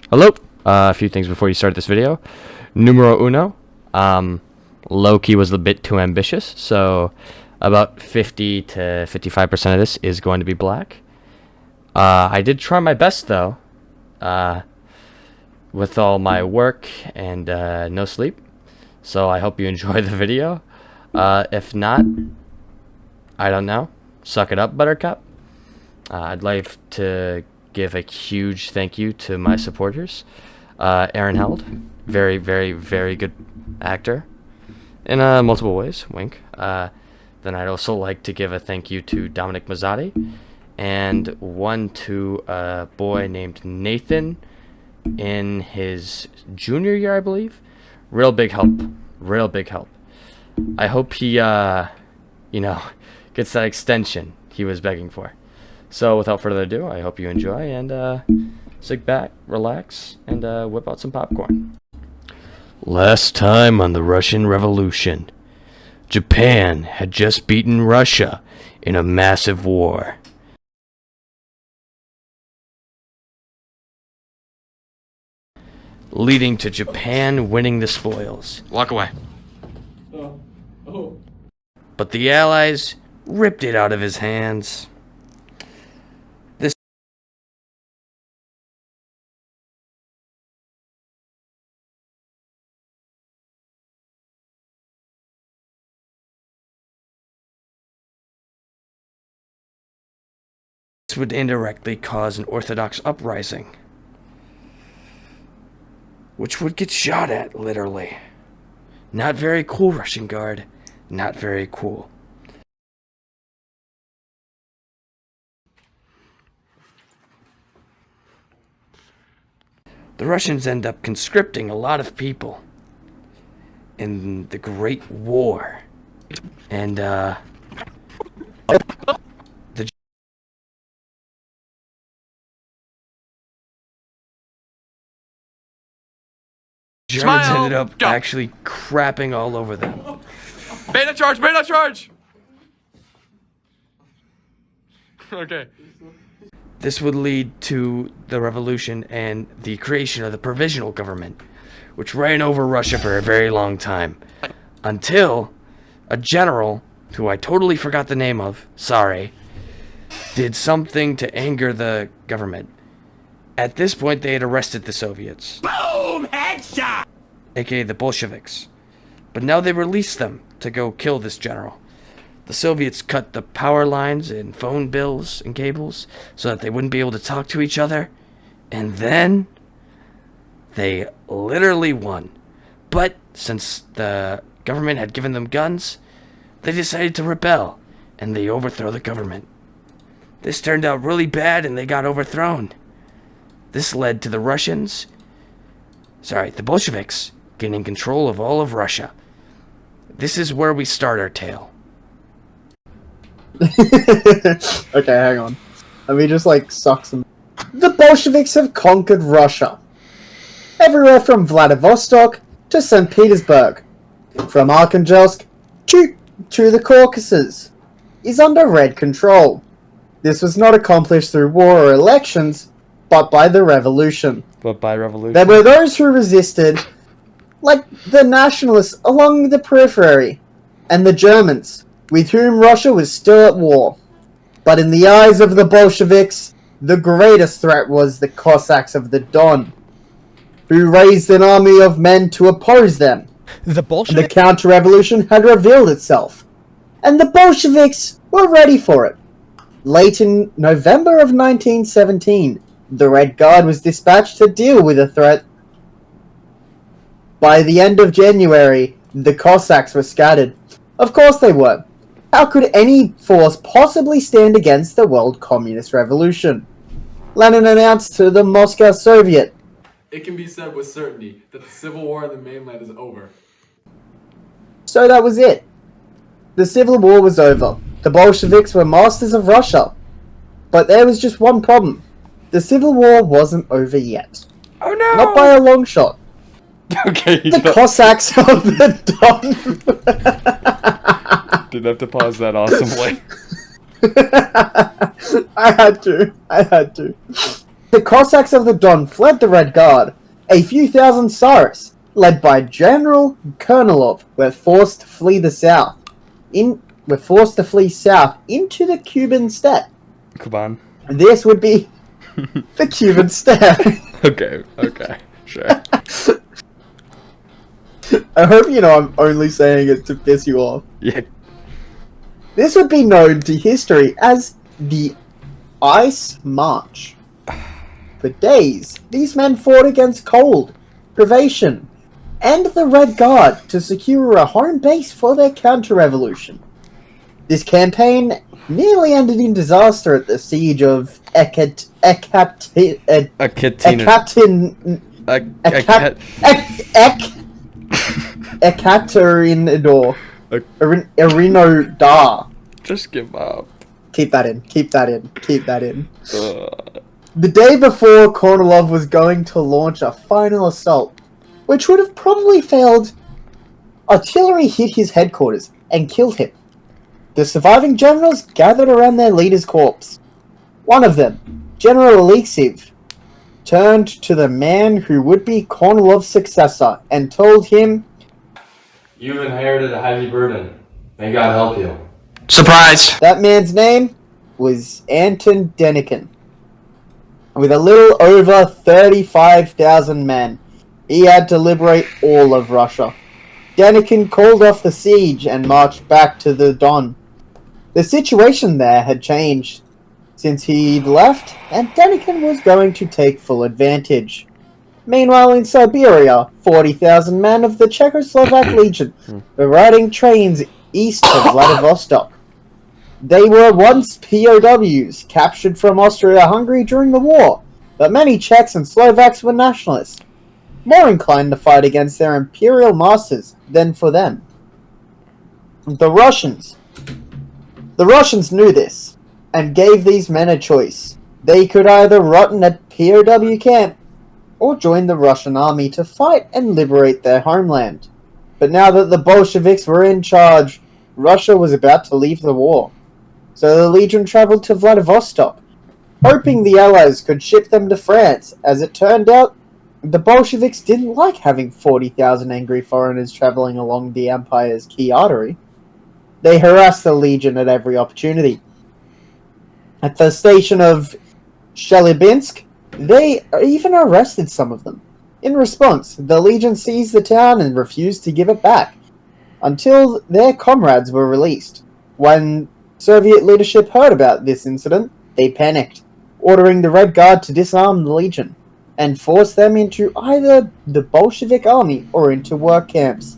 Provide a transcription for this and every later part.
Hello. A few things before you start this video. Numero uno. Loki was a bit too ambitious, so about 50 to 55% of this is going to be black. I did try my best though, with all my work and no sleep. So I hope you enjoy the video. If not, I don't know. Suck it up, Buttercup. I'd like to give a huge thank you to my supporters. Aaron Held, very, very, very good actor in multiple ways. Wink. Then I'd also like to give a thank you to Dominic Mazzotti, and one to a boy named Nathan in his junior year, I believe. Real big help. Real big help. I hope he, gets that extension he was begging for. So without further ado, I hope you enjoy, and sit back, relax, and whip out some popcorn. Last time on the Russian Revolution, Japan had just beaten Russia in a massive war. Leading to Japan winning the spoils. Walk away. But the Allies ripped it out of his hands. This would indirectly cause an Orthodox uprising, which would get shot at, literally. Not very cool, Russian Guard. Not very cool. The Russians end up conscripting a lot of people in the Great War. And, the Germans ended up actually crapping all over them. Beta charge! Beta charge! Okay. This would lead to the revolution and the creation of the provisional government, which ran over Russia for a very long time. Until a general, who I totally forgot the name of, sorry, did something to anger the government. At this point, they had arrested the Soviets. Boom! Headshot! AKA the Bolsheviks. But now they released them to go kill this general. The Soviets cut the power lines and phone bills and cables so that they wouldn't be able to talk to each other. And then they literally won. But since the government had given them guns, they decided to rebel, and they overthrow the government. This turned out really bad, and they got overthrown. This led to the Bolsheviks gaining control of all of Russia. This is where we start our tale. Okay, hang on. Let me just suck some. The Bolsheviks have conquered Russia. Everywhere from Vladivostok to St. Petersburg. From Arkhangelsk to the Caucasus is under Red control. This was not accomplished through war or elections, but by the revolution. There were those who resisted, like the nationalists along the periphery, and the Germans, with whom Russia was still at war. But in the eyes of the Bolsheviks, the greatest threat was the Cossacks of the Don, who raised an army of men to oppose them. The counter-revolution had revealed itself, and the Bolsheviks were ready for it. Late in November of 1917, the Red Guard was dispatched to deal with the threat. By the end of January, the Cossacks were scattered. Of course they were. How could any force possibly stand against the World Communist Revolution? Lenin announced to the Moscow Soviet, It can be said with certainty that the civil war in the mainland is over. So that was it. The Civil War was over. The Bolsheviks were masters of Russia. But there was just one problem. The Civil War wasn't over yet. Oh no! Not by a long shot. Okay. The Cossacks of the Don. Didn't have to pause that awesomely. I had to. the Cossacks of the Don fled the Red Guard, a few thousand Tsars, led by General Kornilov, were forced to flee south into the Cuban steppe. Kuban. This would be the Cuban steppe. Okay, sure. I hope you know I'm only saying it to piss you off. Yeah. This would be known to history as the Ice March. For days, these men fought against cold, privation, and the Red Guard to secure a home base for their counter-revolution. This campaign nearly ended in disaster at the siege of Ekaterinodar. Erinodar. Just give up. Keep that in. The day before, Kornilov was going to launch a final assault, which would have probably failed. Artillery hit his headquarters and killed him. The surviving generals gathered around their leader's corpse. One of them, General Alexeyev, turned to the man who would be Kornilov's successor and told him, You've inherited a heavy burden. May God help you. Surprise! That man's name was Anton Denikin. With a little over 35,000 men, he had to liberate all of Russia. Denikin called off the siege and marched back to the Don. The situation there had changed since he'd left, and Denikin was going to take full advantage. Meanwhile, in Siberia, 40,000 men of the Czechoslovak Legion were riding trains east of Vladivostok. They were once POWs captured from Austria-Hungary during the war, but many Czechs and Slovaks were nationalists, more inclined to fight against their imperial masters than for them. The Russians knew this, and gave these men a choice. They could either rot in a POW camp, or join the Russian army to fight and liberate their homeland. But now that the Bolsheviks were in charge, Russia was about to leave the war. So the Legion traveled to Vladivostok, hoping the Allies could ship them to France. As it turned out, the Bolsheviks didn't like having 40,000 angry foreigners traveling along the Empire's key artery. They harassed the Legion at every opportunity. At the station of Chelyabinsk, they even arrested some of them. In response, the Legion seized the town and refused to give it back, until their comrades were released. When Soviet leadership heard about this incident, they panicked, ordering the Red Guard to disarm the Legion, and force them into either the Bolshevik army or into work camps.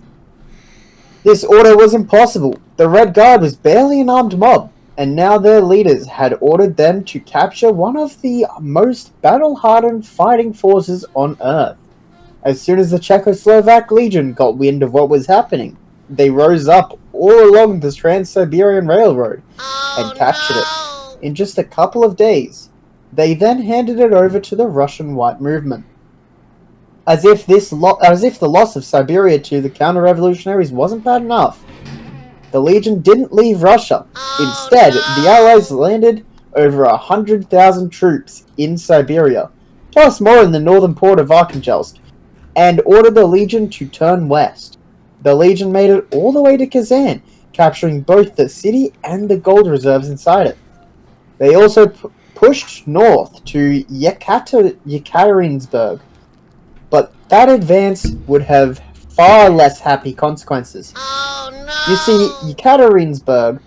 This order was impossible. The Red Guard was barely an armed mob, and now their leaders had ordered them to capture one of the most battle-hardened fighting forces on Earth. As soon as the Czechoslovak Legion got wind of what was happening, they rose up all along the Trans-Siberian Railroad and captured it in just a couple of days. They then handed it over to the Russian White Movement. As if the loss of Siberia to the counter-revolutionaries wasn't bad enough, the Legion didn't leave Russia. Instead, the Allies landed over 100,000 troops in Siberia, plus more in the northern port of Arkhangelsk, and ordered the Legion to turn west. The Legion made it all the way to Kazan, capturing both the city and the gold reserves inside it. They also pushed north to Yekaterinburg, but that advance would have far less happy consequences. You see, Yekaterinburg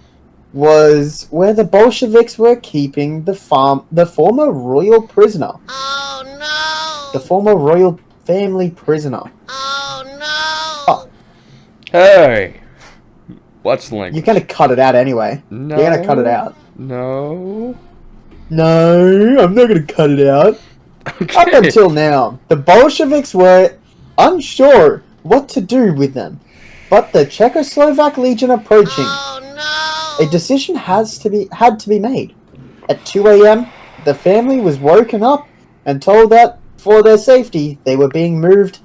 was where the Bolsheviks were keeping the former royal prisoner. The former royal family prisoner. Hey! What's the link? You're gonna cut it out anyway. No. You're gonna cut it out. No. No, I'm not gonna cut it out. Okay. Up until now, the Bolsheviks were unsure what to do with them. But the Czechoslovak Legion approaching, a decision had to be made. At 2 a.m., the family was woken up and told that, for their safety, they were being moved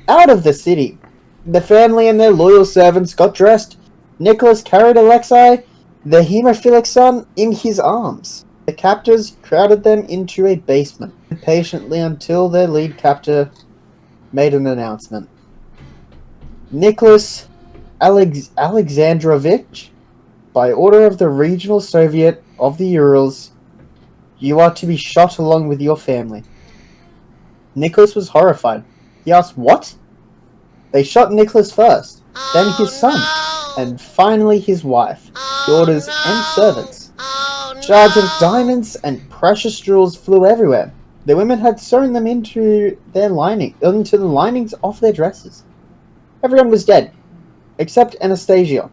out of the city. The family and their loyal servants got dressed. Nicholas carried Alexei, the hemophilic son, in his arms. The captors crowded them into a basement patiently until their lead captor made an announcement. Nicholas Alexandrovich, by order of the Regional Soviet of the Urals, you are to be shot along with your family. Nicholas was horrified. He asked, what? They shot Nicholas first, then his son, and finally his wife, daughters, and servants. Shards of diamonds and precious jewels flew everywhere. The women had sewn them into the linings of their dresses. Everyone was dead, except Anastasia,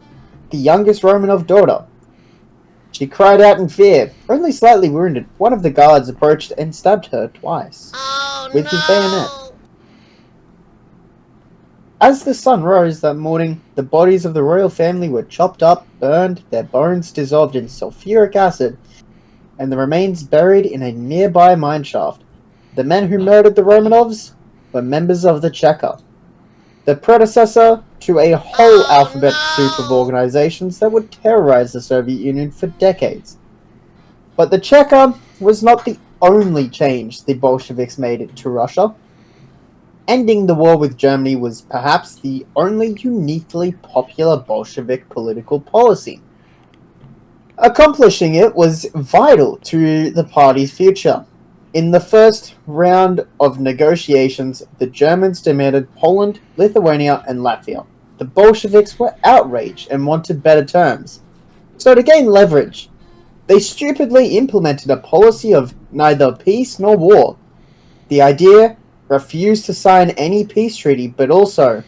the youngest Romanov daughter. She cried out in fear, only slightly wounded. One of the guards approached and stabbed her twice with his bayonet. As the sun rose that morning, the bodies of the royal family were chopped up, burned, their bones dissolved in sulfuric acid, and the remains buried in a nearby mine shaft. The men who murdered the Romanovs were members of the Cheka, the predecessor to a whole alphabet soup of organizations that would terrorize the Soviet Union for decades. But the Cheka was not the only change the Bolsheviks made to Russia. Ending the war with Germany was perhaps the only uniquely popular Bolshevik political policy. Accomplishing it was vital to the party's future. In the first round of negotiations, the Germans demanded Poland, Lithuania, and Latvia. The Bolsheviks were outraged and wanted better terms. So to gain leverage, they stupidly implemented a policy of neither peace nor war. The idea refused to sign any peace treaty, but also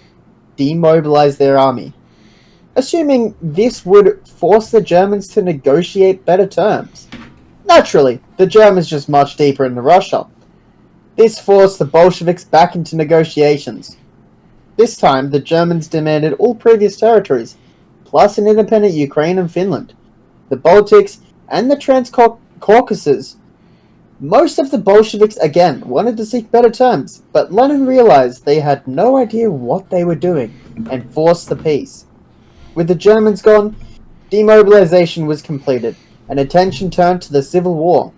demobilize their army, assuming this would force the Germans to negotiate better terms. Naturally, the Germans just marched deeper into Russia. This forced the Bolsheviks back into negotiations. This time, the Germans demanded all previous territories, plus an independent Ukraine and Finland, the Baltics, and the Transcaucasus. Most of the Bolsheviks again wanted to seek better terms, but Lenin realized they had no idea what they were doing and forced the peace. With the Germans gone, demobilization was completed, and attention turned to the Civil War.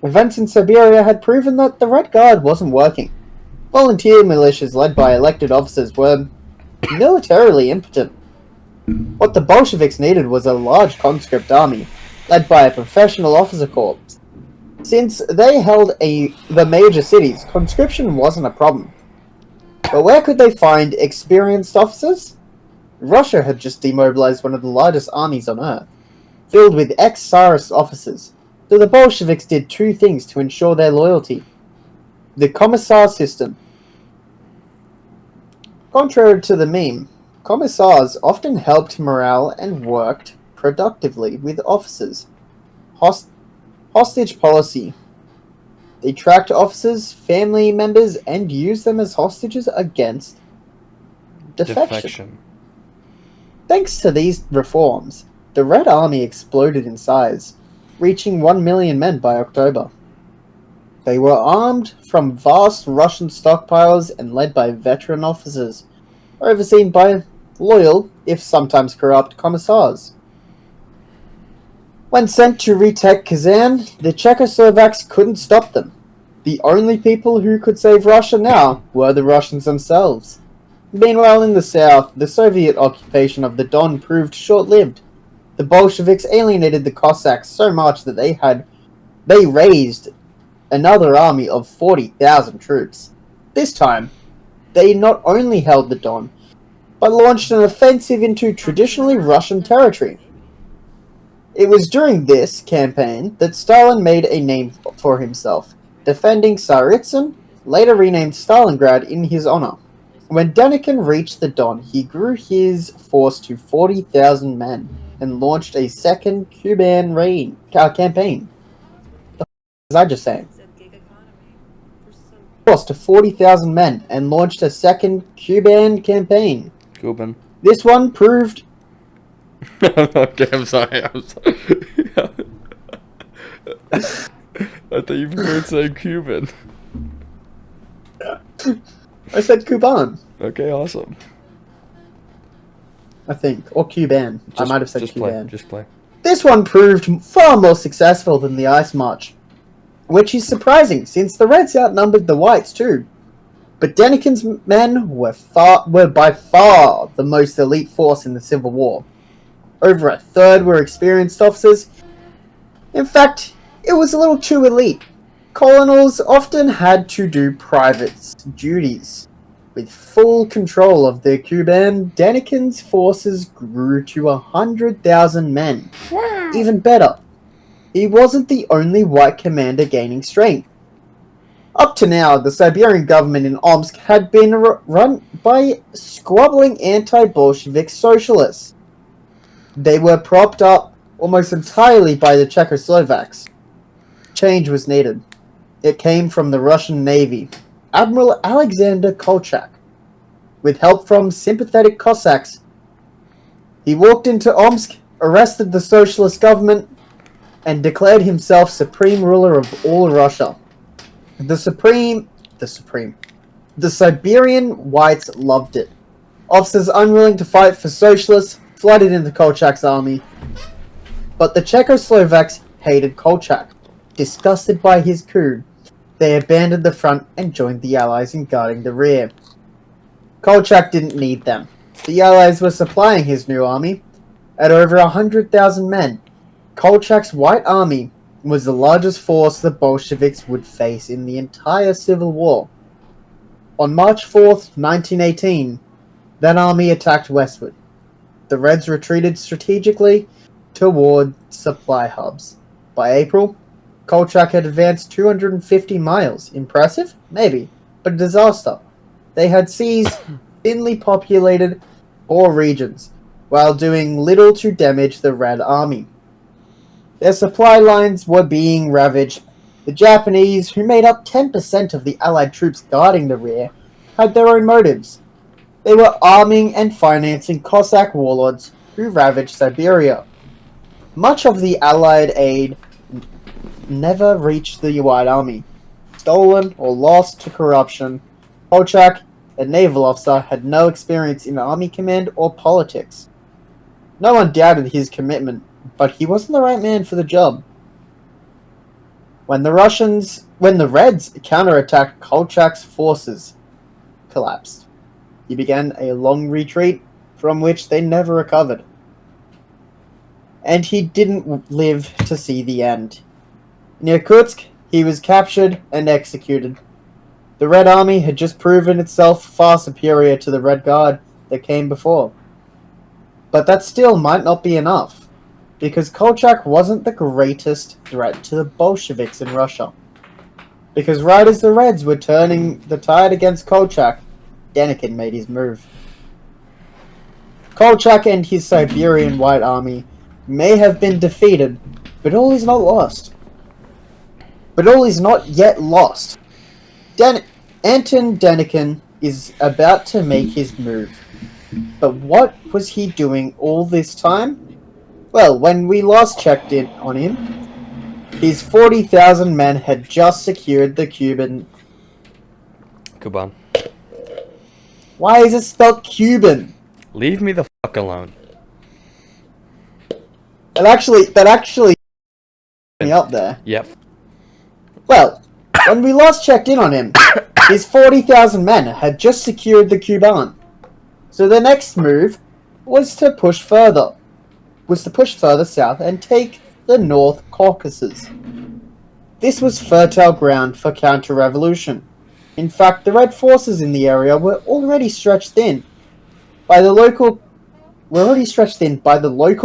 Events in Siberia had proven that the Red Guard wasn't working. Volunteer militias led by elected officers were militarily impotent. What the Bolsheviks needed was a large conscript army, led by a professional officer corps. Since they held the major cities, conscription wasn't a problem. But where could they find experienced officers? Russia had just demobilized one of the largest armies on Earth, filled with ex-Tsarist officers. So the Bolsheviks did two things to ensure their loyalty. The commissar system. Contrary to the meme, commissars often helped morale and worked productively with officers. Hostage policy. They tracked officers, family members, and used them as hostages against defection. Thanks to these reforms, the Red Army exploded in size, reaching 1 million men by October. They were armed from vast Russian stockpiles and led by veteran officers, overseen by loyal, if sometimes corrupt, commissars. When sent to retake Kazan, the Czechoslovaks couldn't stop them. The only people who could save Russia now were the Russians themselves. Meanwhile, in the south, the Soviet occupation of the Don proved short-lived. The Bolsheviks alienated the Cossacks so much that they raised another army of 40,000 troops. This time, they not only held the Don, but launched an offensive into traditionally Russian territory. It was during this campaign that Stalin made a name for himself, defending Tsaritsyn, later renamed Stalingrad, in his honor. When Denikin reached the Don, he grew his force to 40,000 men and launched a second Kuban campaign. The was I just saying? Force to 40,000 men and launched a second Kuban campaign. Cuban. This one proved. Okay, I'm sorry. I thought you preferred saying Cuban. I said Kuban. Okay, awesome. I think. Or Cuban. I might have said Cuban. Just play. This one proved far more successful than the Ice March, which is surprising since the Reds outnumbered the Whites too. But Denikin's men were by far the most elite force in the Civil War. Over a third were experienced officers. In fact, it was a little too elite. Colonels often had to do private duties. With full control of the Cuban, Denikin's forces grew to 100,000 men. Wow. Even better, he wasn't the only white commander gaining strength. Up to now, the Siberian government in Omsk had been run by squabbling anti-Bolshevik socialists. They were propped up almost entirely by the Czechoslovaks. Change was needed. It came from the Russian Navy, Admiral Alexander Kolchak. With help from sympathetic Cossacks, he walked into Omsk, arrested the socialist government, and declared himself supreme ruler of all Russia. The Siberian whites loved it. Officers unwilling to fight for socialists flooded into Kolchak's army. But the Czechoslovaks hated Kolchak. Disgusted by his coup, they abandoned the front and joined the Allies in guarding the rear. Kolchak didn't need them. The Allies were supplying his new army. At over 100,000 men, Kolchak's White Army was the largest force the Bolsheviks would face in the entire Civil War. On March 4th, 1918, that army attacked westward. The Reds retreated strategically toward supply hubs. By April, Kolchak had advanced 250 miles. Impressive? Maybe, but a disaster. They had seized thinly populated poor regions, while doing little to damage the Red Army. Their supply lines were being ravaged. The Japanese, who made up 10% of the Allied troops guarding the rear, had their own motives. They were arming and financing Cossack warlords who ravaged Siberia. Much of the Allied aid never reached the White Army. Stolen or lost to corruption, Kolchak, a naval officer, had no experience in army command or politics. No one doubted his commitment, but he wasn't the right man for the job. When the Reds counterattacked, Kolchak's forces collapsed. He began a long retreat from which they never recovered. And he didn't live to see the end. In Irkutsk, he was captured and executed. The Red Army had just proven itself far superior to the Red Guard that came before. But that still might not be enough, because Kolchak wasn't the greatest threat to the Bolsheviks in Russia. Because right as the Reds were turning the tide against Kolchak, Denikin made his move. Kolchak and his Siberian White Army may have been defeated, but all is not lost. But all is not yet lost. Anton Denikin is about to make his move. But what was he doing all this time? Well, when we last checked in on him, his 40,000 men had just secured the Cuban... Kuban. Why is it spelled Cuban? Leave me the fuck alone. That actually me up there. Yep. Well, when we last checked in on him, his 40,000 men had just secured the Kuban. So the next move was to push further south and take the North Caucasus. This was fertile ground for counter-revolution. In fact, the Red forces in the area were already stretched thin by the local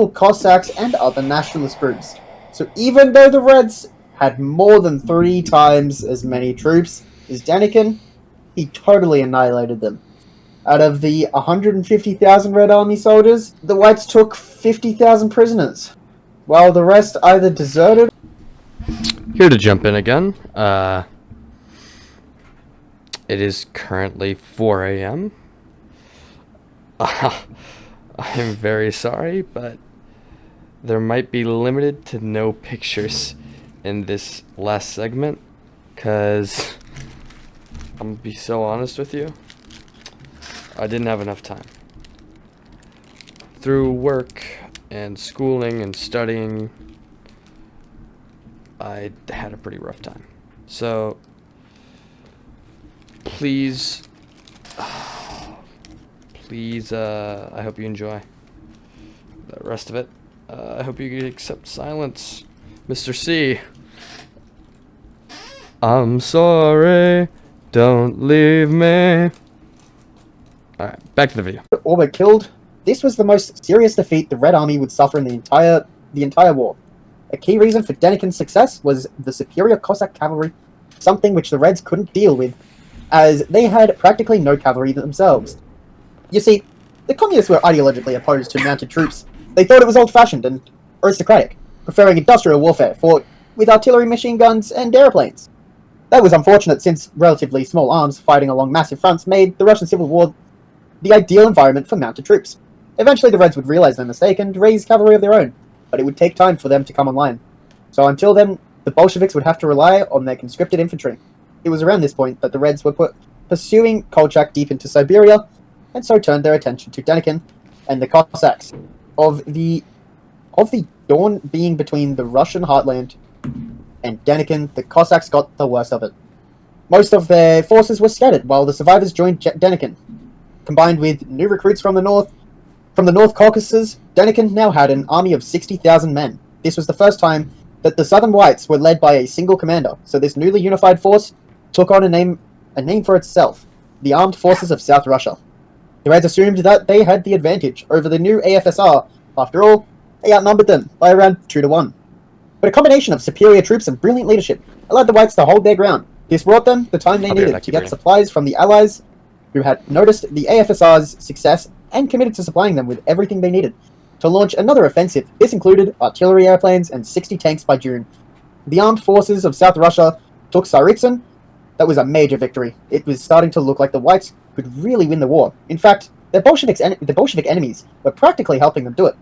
Cossacks and other nationalist groups. So even though the Reds had more than 3 times as many troops as Denikin, he totally annihilated them. Out of the 150,000 Red Army soldiers, the Whites took 50,000 prisoners, while the rest either deserted. Here to jump in again. It is currently 4 a.m. I'm very sorry, but there might be limited to no pictures in this last segment, because I'm gonna be so honest with you, I didn't have enough time. Through work, and schooling and studying, I had a pretty rough time. So please, please, I hope you enjoy the rest of it. I hope you accept silence, Mr. C. I'm sorry, don't leave me. Alright, back to the video. Or were killed. This was the most serious defeat the Red Army would suffer in the entire war. A key reason for Denikin's success was the superior Cossack cavalry, something which the Reds couldn't deal with, as they had practically no cavalry themselves. You see, the communists were ideologically opposed to mounted troops. They thought it was old-fashioned and aristocratic, preferring industrial warfare fought with artillery, machine guns, and aeroplanes. That was unfortunate since relatively small arms fighting along massive fronts made the Russian Civil War the ideal environment for mounted troops. Eventually the Reds would realize their mistake and raise cavalry of their own, but it would take time for them to come online. So until then, the Bolsheviks would have to rely on their conscripted infantry. It was around this point that the Reds were pursuing Kolchak deep into Siberia, and so turned their attention to Denikin and the Cossacks. Of the dawn being between the Russian heartland and Denikin, the Cossacks got the worst of it. Most of their forces were scattered, while the survivors joined Denikin. Combined with new recruits from the North Caucasus, Denikin now had an army of 60,000 men. This was the first time that the Southern Whites were led by a single commander, so this newly unified force took on a name for itself, the Armed Forces of South Russia. The Reds assumed that they had the advantage over the new AFSR. After all, they outnumbered them by around 2-1. But a combination of superior troops and brilliant leadership allowed the Whites to hold their ground. This brought them the time they needed to get supplies from the Allies, who had noticed the AFSR's success and committed to supplying them with everything they needed to launch another offensive. This included artillery airplanes and 60 tanks by June. The armed forces of South Russia took Tsaritsyn. That was a major victory. It was starting to look like the Whites could really win the war. In fact, the Bolshevik enemies were practically helping them do it.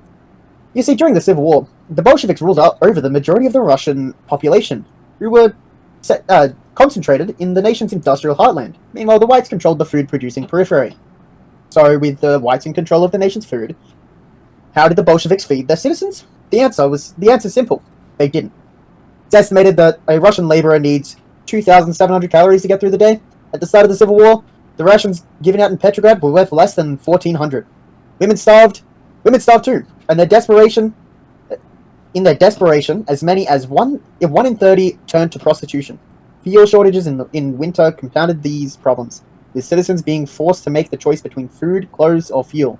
You see, during the Civil War, the Bolsheviks ruled over the majority of the Russian population, who were concentrated in the nation's industrial heartland. Meanwhile, the Whites controlled the food-producing periphery. So, with the Whites in control of the nation's food, how did the Bolsheviks feed their citizens? The answer's simple. They didn't. It's estimated that a Russian laborer needs 2,700 calories to get through the day. At the start of the Civil War, the rations given out in Petrograd were worth less than 1,400. Women starved too, and in their desperation, as many as 1 in 30 turned to prostitution. Fuel shortages in winter compounded these problems, with citizens being forced to make the choice between food, clothes, or fuel.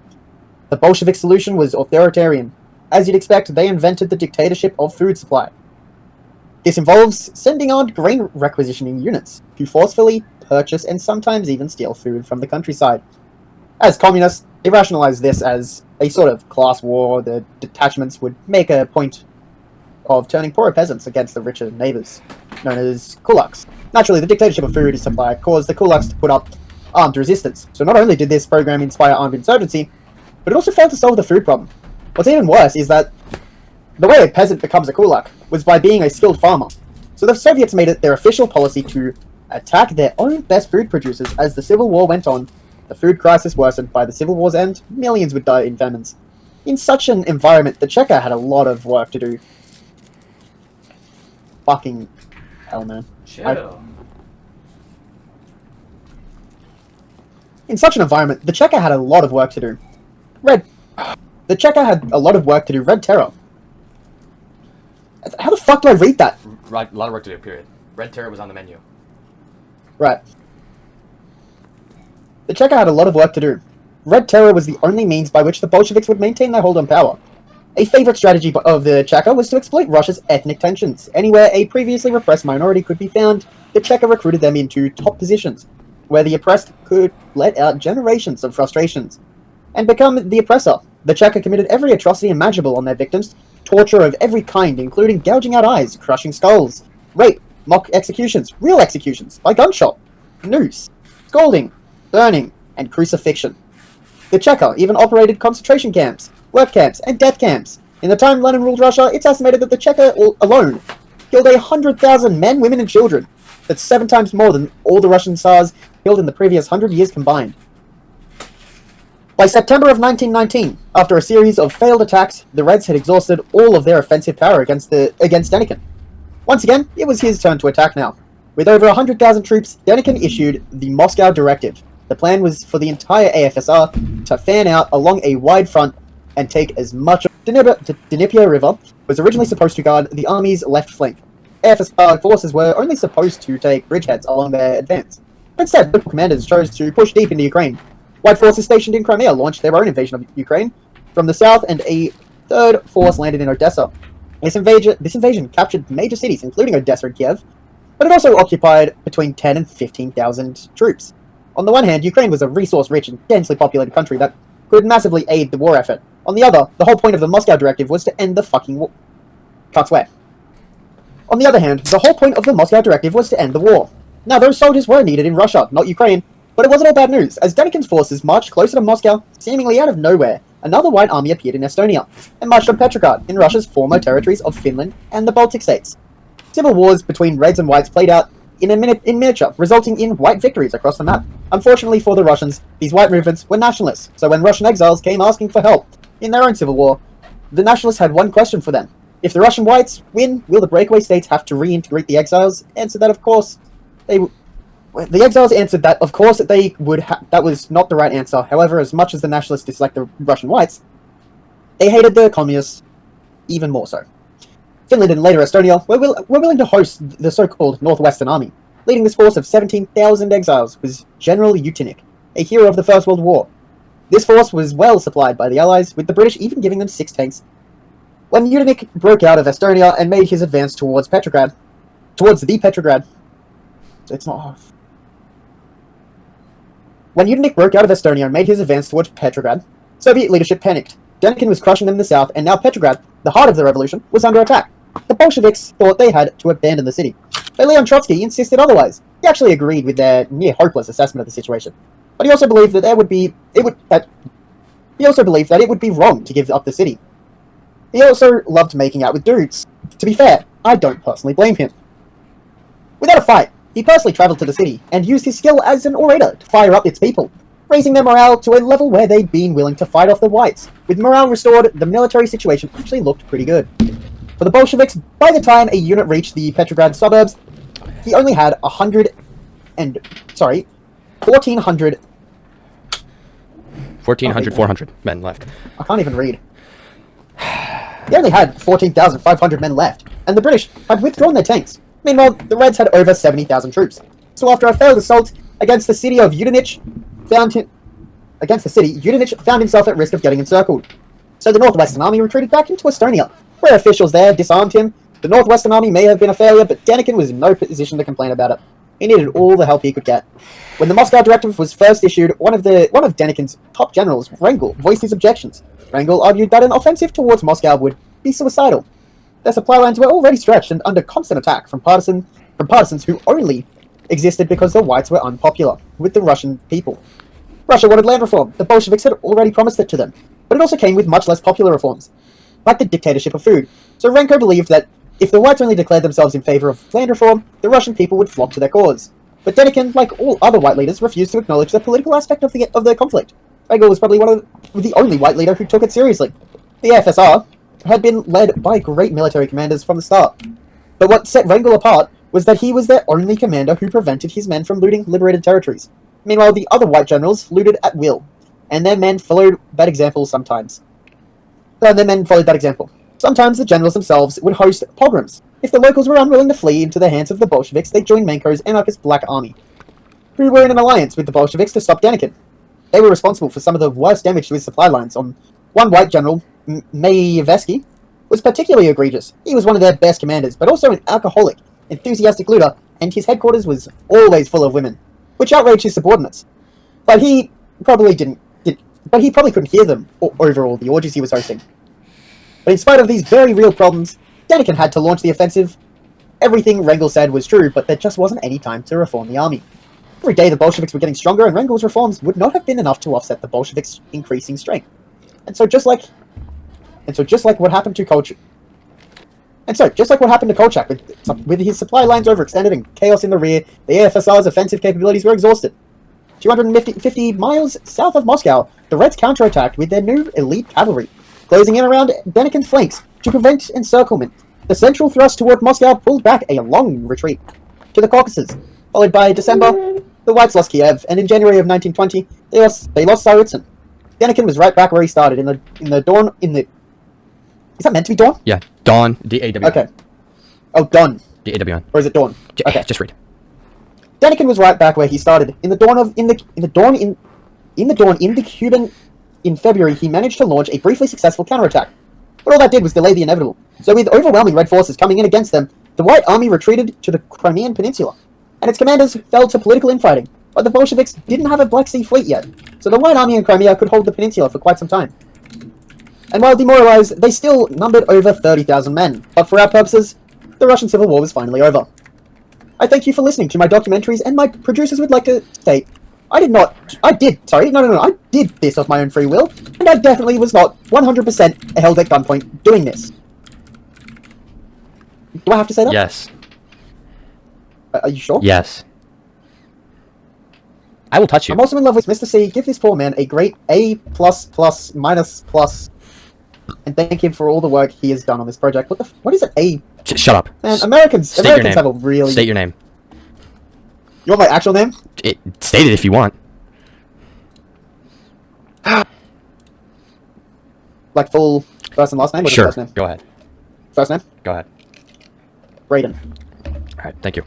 The Bolshevik solution was authoritarian. As you'd expect, they invented the dictatorship of food supply. This involves sending armed grain requisitioning units to forcefully purchase and sometimes even steal food from the countryside. As communists, they rationalized this as a sort of class war. The detachments would make a point of turning poorer peasants against the richer neighbors, known as kulaks. Naturally, the dictatorship of food supply caused the kulaks to put up armed resistance. So not only did this program inspire armed insurgency, but it also failed to solve the food problem. What's even worse is that the way a peasant becomes a kulak was by being a skilled farmer. So the Soviets made it their official policy to attack their own best food producers. As the Civil War went on, the food crisis worsened. By the Civil War's end, millions would die in famines. In such an environment, the Cheka had a lot of work to do. Fucking hell, man. Chill. In such an environment, the Cheka had a lot of work to do. The Cheka had a lot of work to do. Red Terror. How the fuck do I read that? Right, a lot of work to do, period. Red Terror was on the menu. Right. The Cheka had a lot of work to do. Red Terror was the only means by which the Bolsheviks would maintain their hold on power. A favorite strategy of the Cheka was to exploit Russia's ethnic tensions. Anywhere a previously repressed minority could be found, the Cheka recruited them into top positions, where the oppressed could let out generations of frustrations and become the oppressor. The Cheka committed every atrocity imaginable on their victims, torture of every kind, including gouging out eyes, crushing skulls, rape, mock executions, real executions, by gunshot, noose, scalding, burning, and crucifixion. The Cheka even operated concentration camps, work camps, and death camps. In the time Lenin ruled Russia, it's estimated that the Cheka alone killed 100,000 men, women, and children. That's 7 times more than all the Russian Tsars killed in the previous 100 years combined. By September of 1919, after a series of failed attacks, the Reds had exhausted all of their offensive power against Denikin. Once again, it was his turn to attack now. With over 100,000 troops, Denikin issued the Moscow Directive. The plan was for the entire AFSR to fan out along a wide front and take as much of the Dnieper River was originally supposed to guard the army's left flank. AFSR forces were only supposed to take bridgeheads along their advance. Instead, local commanders chose to push deep into Ukraine. White forces stationed in Crimea launched their own invasion of Ukraine from the south, and a third force landed in Odessa. This invasion captured major cities, including Odessa and Kiev, but it also occupied between 10 and 15,000 troops. On the one hand, Ukraine was a resource-rich and densely populated country that could massively aid the war effort. On the other, the whole point of the Moscow Directive was to end the fucking war. Can't swear. On the other hand, the whole point of the Moscow Directive was to end the war. Now, those soldiers were needed in Russia, not Ukraine, but it wasn't all bad news. As Denikin's forces marched closer to Moscow, seemingly out of nowhere, another white army appeared in Estonia, and marched on Petrograd, in Russia's former territories of Finland and the Baltic states. Civil wars between Reds and Whites played out in miniature, resulting in white victories across the map. Unfortunately for the Russians, these white movements were nationalists, so when Russian exiles came asking for help in their own civil war, the nationalists had one question for them. If the Russian whites win, will the breakaway states have to reintegrate the exiles? Answered that, of course, the exiles answered that, of course, they would. That was not the right answer. However, as much as the nationalists disliked the Russian whites, they hated the communists even more so. Finland and later Estonia were willing to host the so-called Northwestern Army. Leading this force of 17,000 exiles was General Utinik, a hero of the First World War. This force was well supplied by the Allies, with the British even giving them 6 tanks. When Utinik broke out of Estonia and made his advance towards the Petrograd, it's not. When Utinik broke out of Estonia and made his advance towards Petrograd, Soviet leadership panicked. Denikin was crushing them in the south, and now Petrograd, the heart of the revolution, was under attack. The Bolsheviks thought they had to abandon the city, but Leon Trotsky insisted otherwise. He actually agreed with their near-hopeless assessment of the situation, but he also believed that it would be wrong to give up the city. He also loved making out with dudes. To be fair, I don't personally blame him. Without a fight, he personally travelled to the city and used his skill as an orator to fire up its people, raising their morale to a level where they'd been willing to fight off the whites. With morale restored, the military situation actually looked pretty good. For the Bolsheviks, by the time a unit reached the Petrograd suburbs, he only had 1,400 men left. I can't even read. They only had 14,500 men left, and the British had withdrawn their tanks. Meanwhile, the Reds had over 70,000 troops. So after a failed assault against the city of Yudenich, Yudenich found himself at risk of getting encircled. So the Northwestern Army retreated back into Estonia, where officials there disarmed him. The Northwestern Army may have been a failure, but Denikin was in no position to complain about it. He needed all the help he could get. When the Moscow Directive was first issued, one of Denikin's top generals, Wrangel, voiced his objections. Wrangel argued that an offensive towards Moscow would be suicidal. Their supply lines were already stretched and under constant attack from partisans who only existed because the whites were unpopular with the Russian people. Russia wanted land reform. The Bolsheviks had already promised it to them, but it also came with much less popular reforms, like the dictatorship of food. So Renko believed that if the whites only declared themselves in favor of land reform, the Russian people would flock to their cause. But Denikin, like all other white leaders, refused to acknowledge the political aspect of the conflict. Wrangel was probably the only white leader who took it seriously. The AFSR had been led by great military commanders from the start. But what set Wrangel apart was that he was their only commander who prevented his men from looting liberated territories. Meanwhile, the other white generals looted at will, and their men followed that example sometimes. Sometimes the generals themselves would host pogroms. If the locals were unwilling to flee into the hands of the Bolsheviks, they joined Menko's anarchist Black Army, who were in an alliance with the Bolsheviks to stop Denikin. They were responsible for some of the worst damage to his supply lines. One white general, Maevsky, was particularly egregious. He was one of their best commanders, but also an alcoholic, enthusiastic looter, and his headquarters was always full of women, which outraged his subordinates. But he probably couldn't hear them over all the orgies he was hosting. But in spite of these very real problems, Denikin had to launch the offensive. Everything Wrangel said was true, but there just wasn't any time to reform the army. Every day the Bolsheviks were getting stronger, and Wrangel's reforms would not have been enough to offset the Bolsheviks' increasing strength. And so just like what happened to Kolchak, with his supply lines overextended and chaos in the rear, the AFSR's offensive capabilities were exhausted. 250 miles south of Moscow, the Reds counterattacked with their new elite cavalry, closing in around Denikin's flanks to prevent encirclement. The central thrust toward Moscow pulled back a long retreat to the Caucasus, followed by December, the Whites lost Kiev, and in January of 1920, they lost Tsaritsyn. Denikin was right back where he started, in the dawn, is that meant to be dawn? Yeah, Dawn, D-A-W. Okay. Oh, dawn. D-A-W-N. Or is it dawn? Okay. Just read. Denikin was right back where he started. In the Cuban in February, he managed to launch a briefly successful counterattack. But all that did was delay the inevitable. So with overwhelming Red forces coming in against them, the White Army retreated to the Crimean Peninsula, and its commanders fell to political infighting. But the Bolsheviks didn't have a Black Sea fleet yet, so the White Army in Crimea could hold the peninsula for quite some time. And while demoralized, they still numbered over 30,000 men. But for our purposes, the Russian Civil War was finally over. I thank you for listening to my documentaries, and my producers would like to state, I did this of my own free will, and I definitely was not 100% held at gunpoint doing this. Do I have to say that? Yes. Are you sure? Yes. I will touch you. I'm also in love with Mr. C. Give this poor man a great A++, minus plus, and thank him for all the work he has done on this project. What is it? A? Shut up. Man, Americans State your name. have a really... State your name. You want my actual name? State it if you want. Like full first and last name? Or just Sure. first name? Go ahead. First name? Go ahead. Brayden. All right. Thank you.